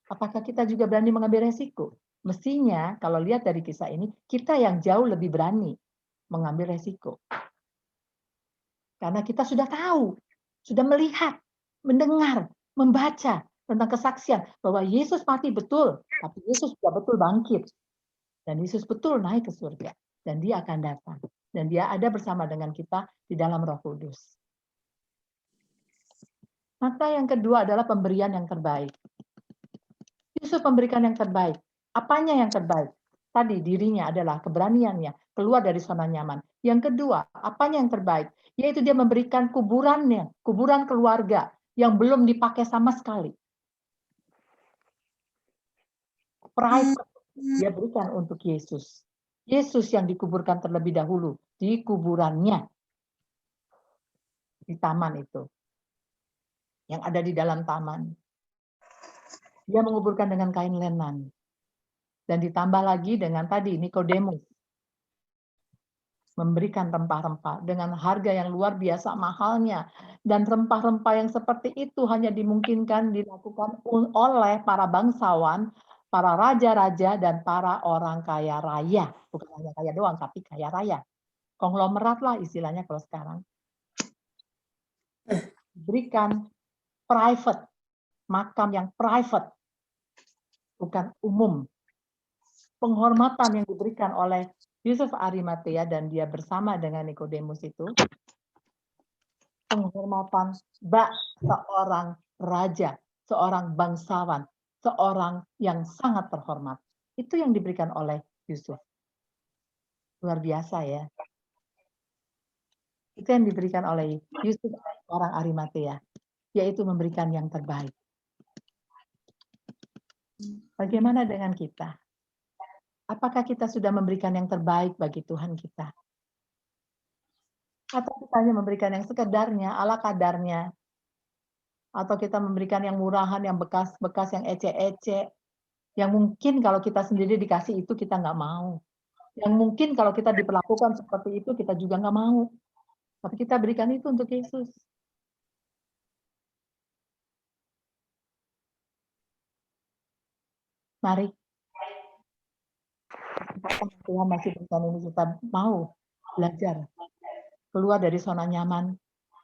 Apakah kita juga berani mengambil resiko? Mestinya kalau lihat dari kisah ini, kita yang jauh lebih berani mengambil resiko. Karena kita sudah tahu, sudah melihat, mendengar, membaca tentang kesaksian bahwa Yesus mati betul, tapi Yesus juga betul bangkit. Dan Yesus betul naik ke surga. dan dia akan datang. Dan dia ada bersama dengan kita di dalam Roh Kudus. Maka yang kedua adalah pemberian yang terbaik. Yusuf memberikan yang terbaik. Apanya yang terbaik? Tadi dirinya adalah keberaniannya, keluar dari zona nyaman. Yang kedua, apanya yang terbaik? Yaitu dia memberikan kuburannya, kuburan keluarga yang belum dipakai sama sekali. Private dia berikan untuk Yesus. Yesus yang dikuburkan terlebih dahulu di kuburannya di taman itu, yang ada di dalam taman. Dia menguburkan dengan kain lenan. Dan ditambah lagi dengan tadi Nikodemus memberikan rempah-rempah dengan harga yang luar biasa mahalnya. Dan rempah-rempah yang seperti itu hanya dimungkinkan dilakukan oleh para bangsawan, para raja-raja, dan para orang kaya raya. Bukan hanya kaya doang, tapi kaya raya. Konglomerat lah istilahnya kalau sekarang. Berikan private, makam yang private, bukan umum. Penghormatan yang diberikan oleh Yusuf Arimatea dan dia bersama dengan Nikodemus itu, penghormatan bak seorang raja, seorang bangsawan, seorang yang sangat terhormat. Itu yang diberikan oleh Yusuf. Luar biasa ya. Itu yang diberikan oleh Yusuf orang Arimatea, yaitu memberikan yang terbaik. Bagaimana dengan kita? Apakah kita sudah memberikan yang terbaik bagi Tuhan kita? Atau kita hanya memberikan yang sekedarnya, ala kadarnya? Atau kita memberikan yang murahan, yang bekas-bekas, yang ece-ece? Yang mungkin kalau kita sendiri dikasih itu kita nggak mau. Yang mungkin kalau kita diperlakukan seperti itu kita juga nggak mau. Tapi kita berikan itu untuk Yesus. Mari. Tuhan masih berikan ini, kita mau belajar keluar dari zona nyaman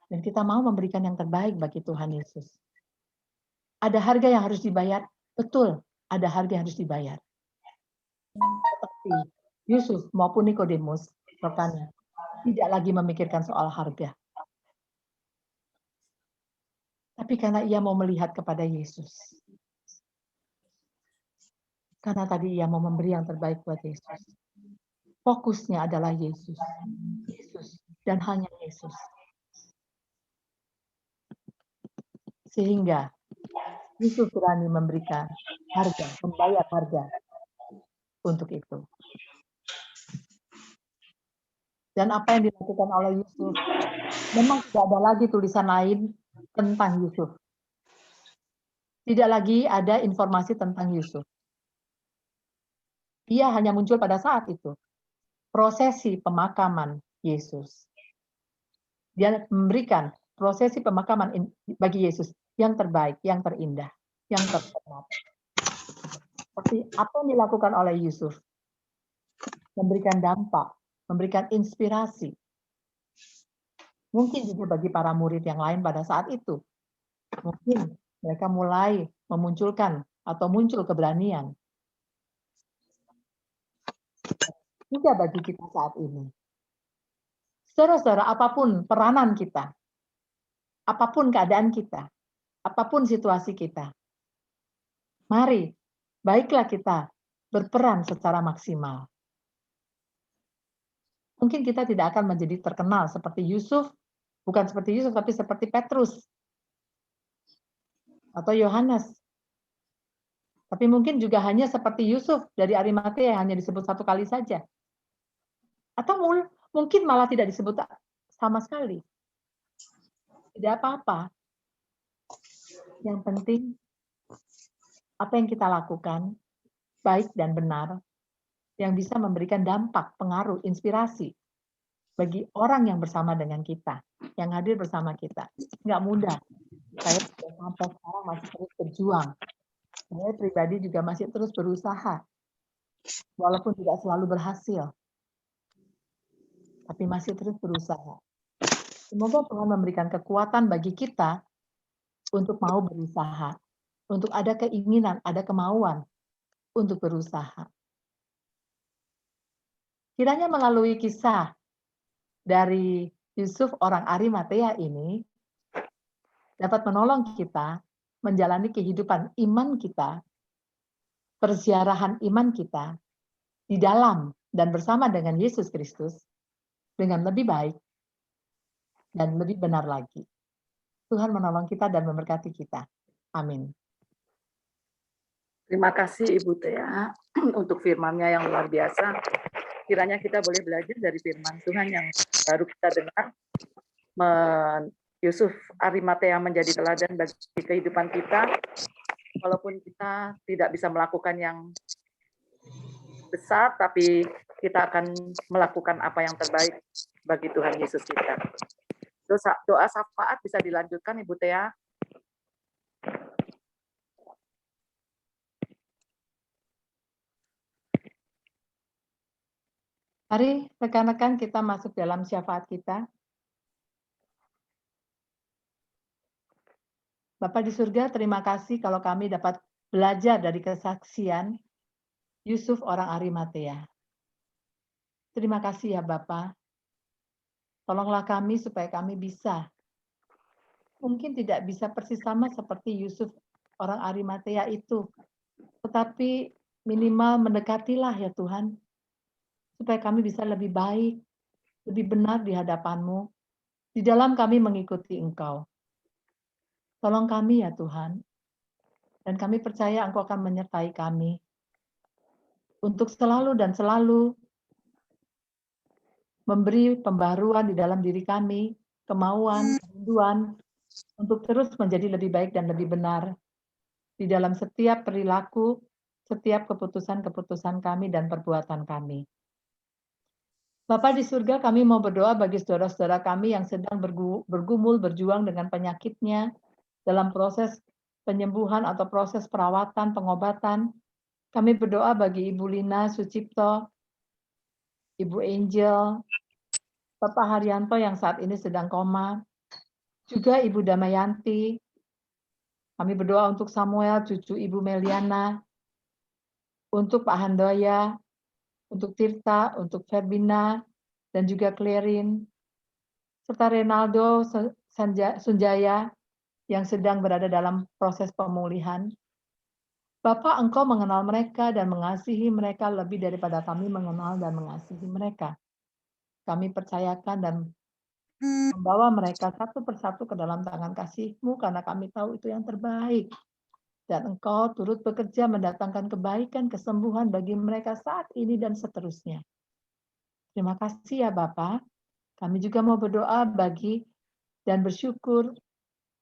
dan kita mau memberikan yang terbaik bagi Tuhan Yesus. Ada harga yang harus dibayar, betul, ada harga yang harus dibayar. Seperti Yusuf maupun Nikodemus, rekannya, tidak lagi memikirkan soal harga. Tapi karena ia mau melihat kepada Yesus. Karena tadi ia mau memberi yang terbaik buat Yesus. Fokusnya adalah Yesus. Yesus dan hanya Yesus. Sehingga Yusuf berani memberikan harga, membayar harga untuk itu. Dan apa yang dilakukan oleh Yusuf, memang tidak ada lagi tulisan lain tentang Yusuf. Tidak lagi ada informasi tentang Yusuf. Ia hanya muncul pada saat itu. Prosesi pemakaman Yesus. Dia memberikan prosesi pemakaman bagi Yesus yang terbaik, yang terindah, yang terhormat. Seperti apa yang dilakukan oleh Yusuf. Memberikan dampak, memberikan inspirasi. Mungkin juga bagi para murid yang lain pada saat itu. Mungkin mereka mulai memunculkan atau muncul keberanian. Juga bagi kita saat ini. Saudara-saudara, apapun peranan kita, apapun keadaan kita, apapun situasi kita, mari, baiklah kita berperan secara maksimal. Mungkin kita tidak akan menjadi terkenal seperti Yusuf, bukan seperti Yusuf, tapi seperti Petrus atau Yohanes. Tapi mungkin juga hanya seperti Yusuf dari Arimatea, hanya disebut satu kali saja. Atau mungkin malah tidak disebut sama sekali. Tidak apa-apa. Yang penting apa yang kita lakukan baik dan benar yang bisa memberikan dampak, pengaruh, inspirasi bagi orang yang bersama dengan kita, yang hadir bersama kita. Nggak mudah. Saya sampai sekarang masih terus berjuang. Saya pribadi juga masih terus berusaha, walaupun tidak selalu berhasil. Tapi masih terus berusaha. Semoga Tuhan memberikan kekuatan bagi kita untuk mau berusaha, untuk ada keinginan, ada kemauan untuk berusaha. Kiranya melalui kisah dari Yusuf orang Arimatea ini dapat menolong kita menjalani kehidupan iman kita, perziarahan iman kita di dalam dan bersama dengan Yesus Kristus dengan lebih baik dan lebih benar lagi. Tuhan menolong kita dan memberkati kita. Amin. Terima kasih Ibu Tia untuk firman-Nya yang luar biasa. Kiranya kita boleh belajar dari firman Tuhan yang baru kita dengar. Yusuf Arimatea menjadi teladan bagi kehidupan kita. Walaupun kita tidak bisa melakukan yang besar, tapi kita akan melakukan apa yang terbaik bagi Tuhan Yesus kita. Doa syafaat bisa dilanjutkan Ibu Tia. Mari rekan-rekan kita masuk dalam syafaat kita. Bapa di surga, terima kasih kalau kami dapat belajar dari kesaksian Yusuf orang Arimatea. Terima kasih ya Bapa. Tolonglah kami supaya kami bisa. Mungkin tidak bisa persis sama seperti Yusuf orang Arimatea itu. Tetapi minimal mendekatilah ya Tuhan. Supaya kami bisa lebih baik, lebih benar di hadapan-Mu. Di dalam kami mengikuti Engkau. Tolong kami ya Tuhan. Dan kami percaya Engkau akan menyertai kami. Untuk selalu dan selalu memberi pembaharuan di dalam diri kami, kemauan, kerinduan, untuk terus menjadi lebih baik dan lebih benar di dalam setiap perilaku, setiap keputusan-keputusan kami dan perbuatan kami. Bapa di surga, kami mau berdoa bagi saudara-saudara kami yang sedang bergumul, berjuang dengan penyakitnya dalam proses penyembuhan atau proses perawatan, pengobatan. Kami berdoa bagi Ibu Lina Sucipto, Ibu Angel, Bapak Haryanto yang saat ini sedang koma, juga Ibu Damayanti. Kami berdoa untuk Samuel, cucu Ibu Meliana, untuk Pak Handoya, untuk Tirta, untuk Ferbina, dan juga Klerin, serta Renaldo Sunjaya yang sedang berada dalam proses pemulihan. Bapak, Engkau mengenal mereka dan mengasihi mereka lebih daripada kami mengenal dan mengasihi mereka. Kami percayakan dan membawa mereka satu persatu ke dalam tangan kasih-Mu karena kami tahu itu yang terbaik. Dan Engkau turut bekerja mendatangkan kebaikan, kesembuhan bagi mereka saat ini dan seterusnya. Terima kasih ya Bapak. Kami juga mau berdoa bagi dan bersyukur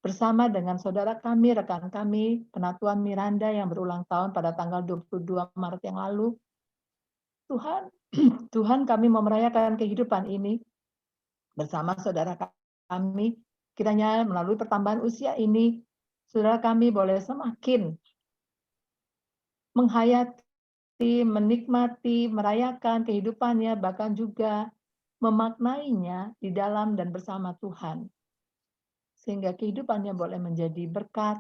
bersama dengan saudara kami, rekan kami, Penatuan Miranda yang berulang tahun pada tanggal 22 Maret yang lalu. Tuhan, Tuhan kami mau merayakan kehidupan ini bersama saudara kami. Kiranya melalui pertambahan usia ini, saudara kami boleh semakin menghayati, menikmati, merayakan kehidupannya, bahkan juga memaknainya di dalam dan bersama Tuhan. Sehingga kehidupannya boleh menjadi berkat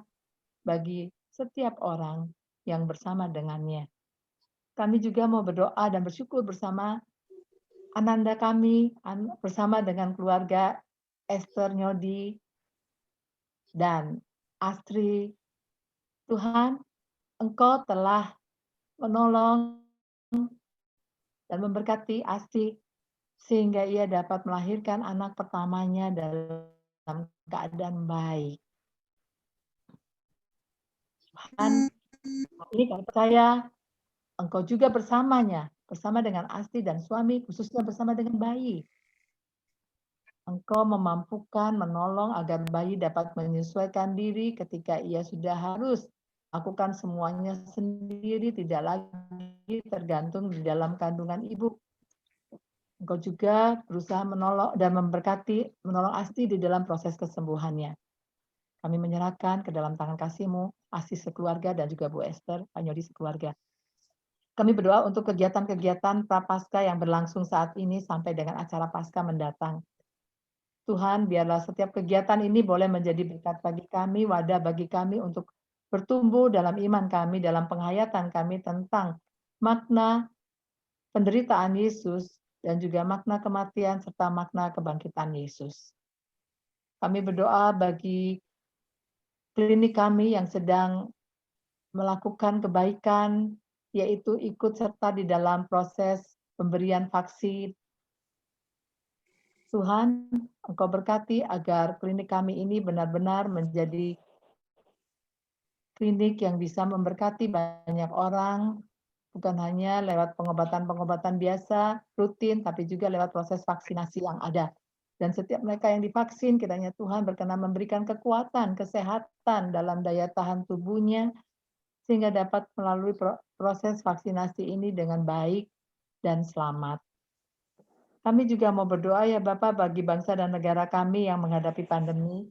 bagi setiap orang yang bersama dengannya. Kami juga mau berdoa dan bersyukur bersama Ananda kami, bersama dengan keluarga Esther Nyodi dan Astri. Tuhan, Engkau telah menolong dan memberkati Astri sehingga ia dapat melahirkan anak pertamanya dalam keadaan baik. Tuhan, ini kami percaya Engkau juga bersamanya, bersama dengan Astri dan suami, khususnya bersama dengan bayi. Engkau memampukan, menolong agar bayi dapat menyesuaikan diri ketika ia sudah harus lakukan semuanya sendiri, tidak lagi tergantung di dalam kandungan ibu. Engkau juga berusaha menolong dan memberkati, menolong Asti di dalam proses kesembuhannya. Kami menyerahkan ke dalam tangan kasih-Mu, Asti sekeluarga dan juga Bu Esther, Pak Nyodi sekeluarga. Kami berdoa untuk kegiatan-kegiatan Prapaskah yang berlangsung saat ini sampai dengan acara Paskah mendatang. Tuhan, biarlah setiap kegiatan ini boleh menjadi berkat bagi kami, wadah bagi kami untuk bertumbuh dalam iman kami, dalam penghayatan kami tentang makna penderitaan Yesus dan juga makna kematian serta makna kebangkitan Yesus. Kami berdoa bagi klinik kami yang sedang melakukan kebaikan, yaitu ikut serta di dalam proses pemberian vaksin. Tuhan, Engkau berkati agar klinik kami ini benar-benar menjadi klinik yang bisa memberkati banyak orang, bukan hanya lewat pengobatan-pengobatan biasa, rutin, tapi juga lewat proses vaksinasi yang ada. Dan setiap mereka yang divaksin, kiranya Tuhan berkenan memberikan kekuatan, kesehatan dalam daya tahan tubuhnya, sehingga dapat melalui proses vaksinasi ini dengan baik dan selamat. Kami juga mau berdoa ya Bapak bagi bangsa dan negara kami yang menghadapi pandemi.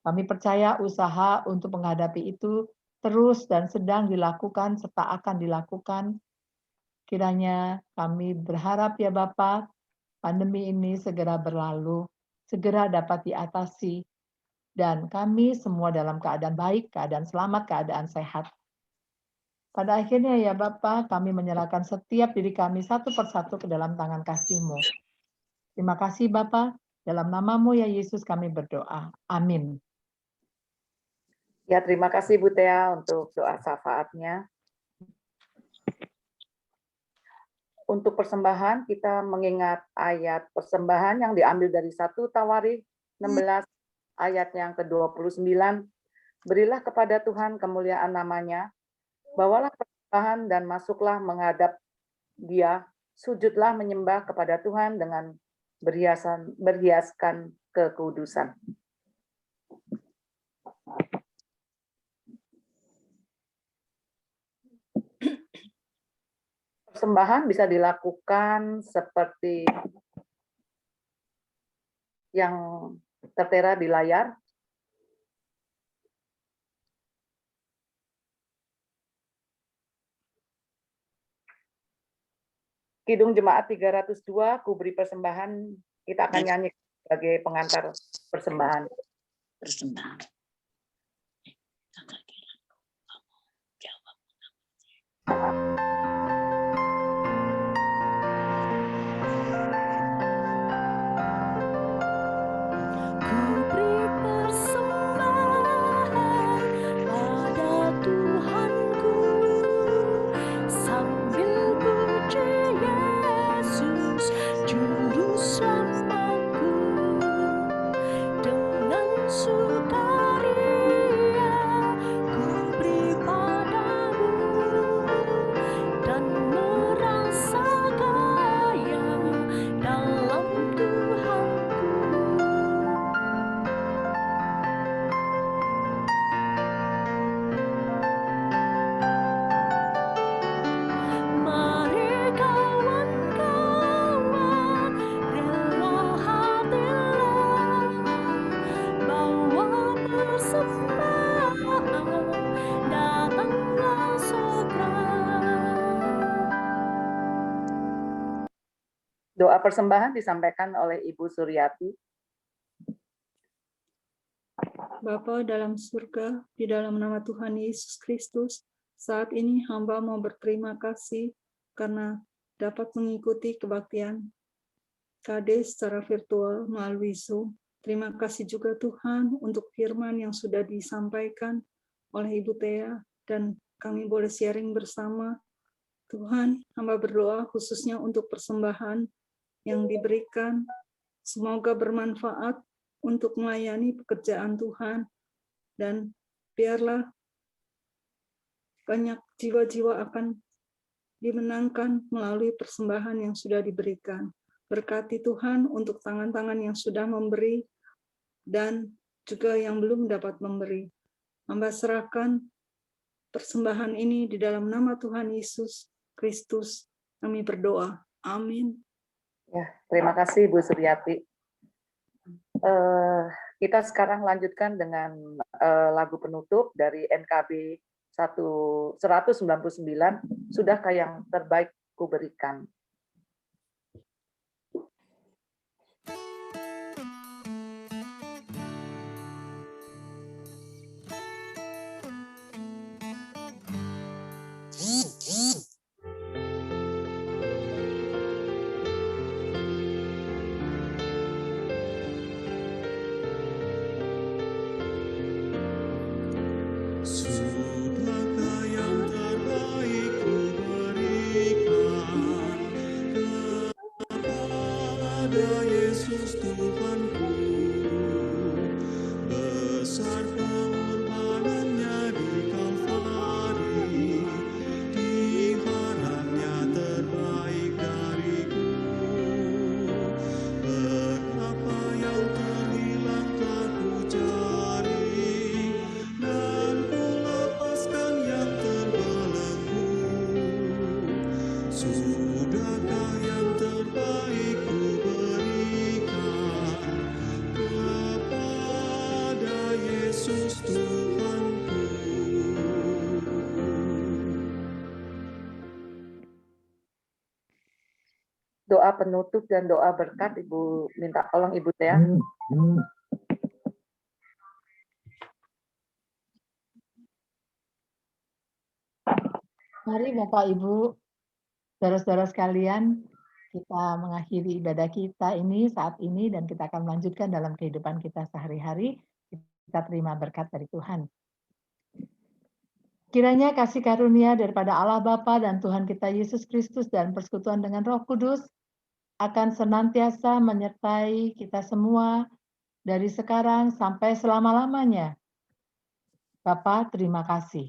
Kami percaya usaha untuk menghadapi itu terus dan sedang dilakukan serta akan dilakukan. Kiranya kami berharap ya Bapak, pandemi ini segera berlalu, segera dapat diatasi, dan kami semua dalam keadaan baik, keadaan selamat, keadaan sehat. Pada akhirnya ya Bapak, kami menyerahkan setiap diri kami satu persatu ke dalam tangan kasih-Mu. Terima kasih Bapak, dalam nama-Mu ya Yesus kami berdoa. Amin. Ya, terima kasih Bu Tea untuk doa syafaatnya. Untuk persembahan, kita mengingat ayat persembahan yang diambil dari 1 Tawarikh 16 ayat yang ke-29. Berilah kepada Tuhan kemuliaan namanya, bawalah persembahan dan masuklah menghadap Dia, sujudlah menyembah kepada Tuhan dengan berhiaskan kekudusan. Persembahan bisa dilakukan seperti yang tertera di layar. Kidung Jemaat 302, ku beri persembahan, kita akan nyanyi sebagai pengantar persembahan. Persembahan. Ku beri persembahan pada Tuhanku sambil puji Yesus Juru Selamatku dengan sukaria ku beri padamu dan merasa kaya dalam Tuhanku. Mari kawan-kawan, rela hatilah, bawa persembahan, datanglah segera. Doa persembahan disampaikan oleh Ibu Suryati. Bapa dalam surga, di dalam nama Tuhan Yesus Kristus, saat ini hamba mau berterima kasih karena dapat mengikuti kebaktian KD secara virtual melalui Zoom. Terima kasih juga Tuhan untuk firman yang sudah disampaikan oleh Ibu Tea dan kami boleh sharing bersama. Tuhan, hamba berdoa khususnya untuk persembahan yang diberikan. Semoga bermanfaat untuk melayani pekerjaan Tuhan, dan biarlah banyak jiwa-jiwa akan dimenangkan melalui persembahan yang sudah diberikan. Berkati Tuhan untuk tangan-tangan yang sudah memberi dan juga yang belum dapat memberi. Hamba serahkan persembahan ini di dalam nama Tuhan Yesus Kristus. Kami berdoa. Amin. Ya, terima kasih Bu Suryati. Kita sekarang lanjutkan dengan lagu penutup dari NKB 199, Sudahkah yang terbaik ku berikan. Yesus Tuhanku, besar pengorbanannya di Kalvari, diharapnya terbaik dariku. Berapa yang terhilang telah ku cari, dan ku lepaskan yang terbelenggu. Sudahkah yang terbaik ku berikan kepada Yesus Tuhanku. Doa penutup dan doa berkat, Ibu minta tolong Ibu Tea. Mari Bapak Ibu, saudara-saudara sekalian, kita mengakhiri ibadah kita ini saat ini dan kita akan melanjutkan dalam kehidupan kita sehari-hari. Kita terima berkat dari Tuhan. Kiranya kasih karunia daripada Allah Bapa dan Tuhan kita Yesus Kristus dan persekutuan dengan Roh Kudus akan senantiasa menyertai kita semua dari sekarang sampai selama-lamanya. Bapa, terima kasih.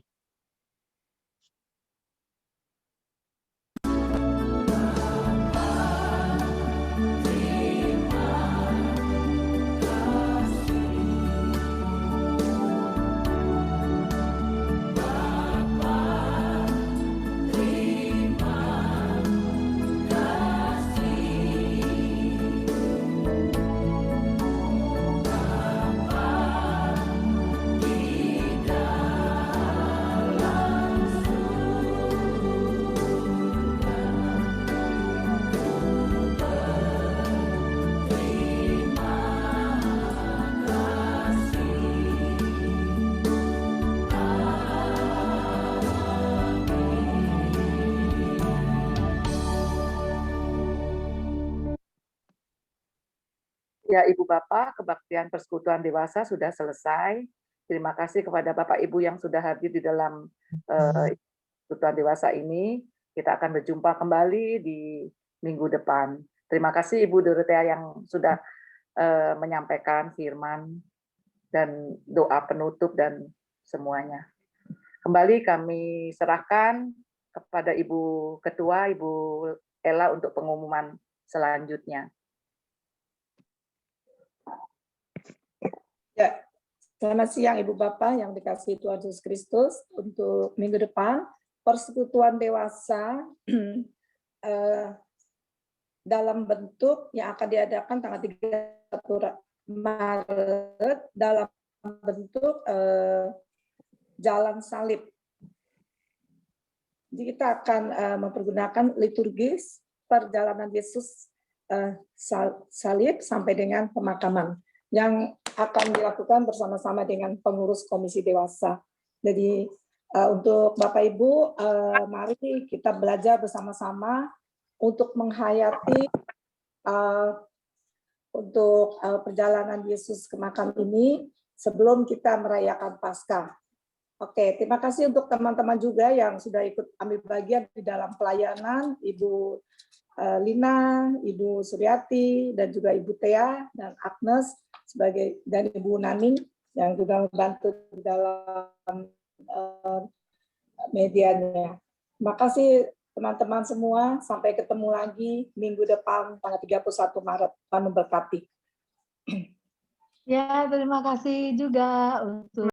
Ya, Ibu Bapak, kebaktian persekutuan dewasa sudah selesai. Terima kasih kepada Bapak Ibu yang sudah hadir di dalam persekutuan dewasa ini. Kita akan berjumpa kembali di minggu depan. Terima kasih Ibu Dorothea yang sudah menyampaikan firman dan doa penutup dan semuanya. Kembali kami serahkan kepada Ibu Ketua, Ibu Ella untuk pengumuman selanjutnya. Ya, selamat siang Ibu Bapak yang dikasihi Tuhan Yesus Kristus. Untuk minggu depan, persekutuan dewasa dalam bentuk yang akan diadakan tanggal 31 Maret dalam bentuk jalan salib. Jadi kita akan mempergunakan liturgis perjalanan Yesus salib sampai dengan pemakaman, yang akan dilakukan bersama-sama dengan pengurus komisi dewasa. Jadi untuk Bapak Ibu, mari kita belajar bersama-sama untuk menghayati untuk perjalanan Yesus ke makam ini sebelum kita merayakan Paskah. Oke, terima kasih untuk teman-teman juga yang sudah ikut ambil bagian di dalam pelayanan, Ibu Lina, Ibu Suryati, dan juga Ibu Tea dan Agnes dan Ibu Naning yang juga membantu di dalam medianya. Terima kasih teman-teman semua. Sampai ketemu lagi minggu depan tanggal 31 Maret. Tuhan memberkati. Ya, terima kasih juga untuk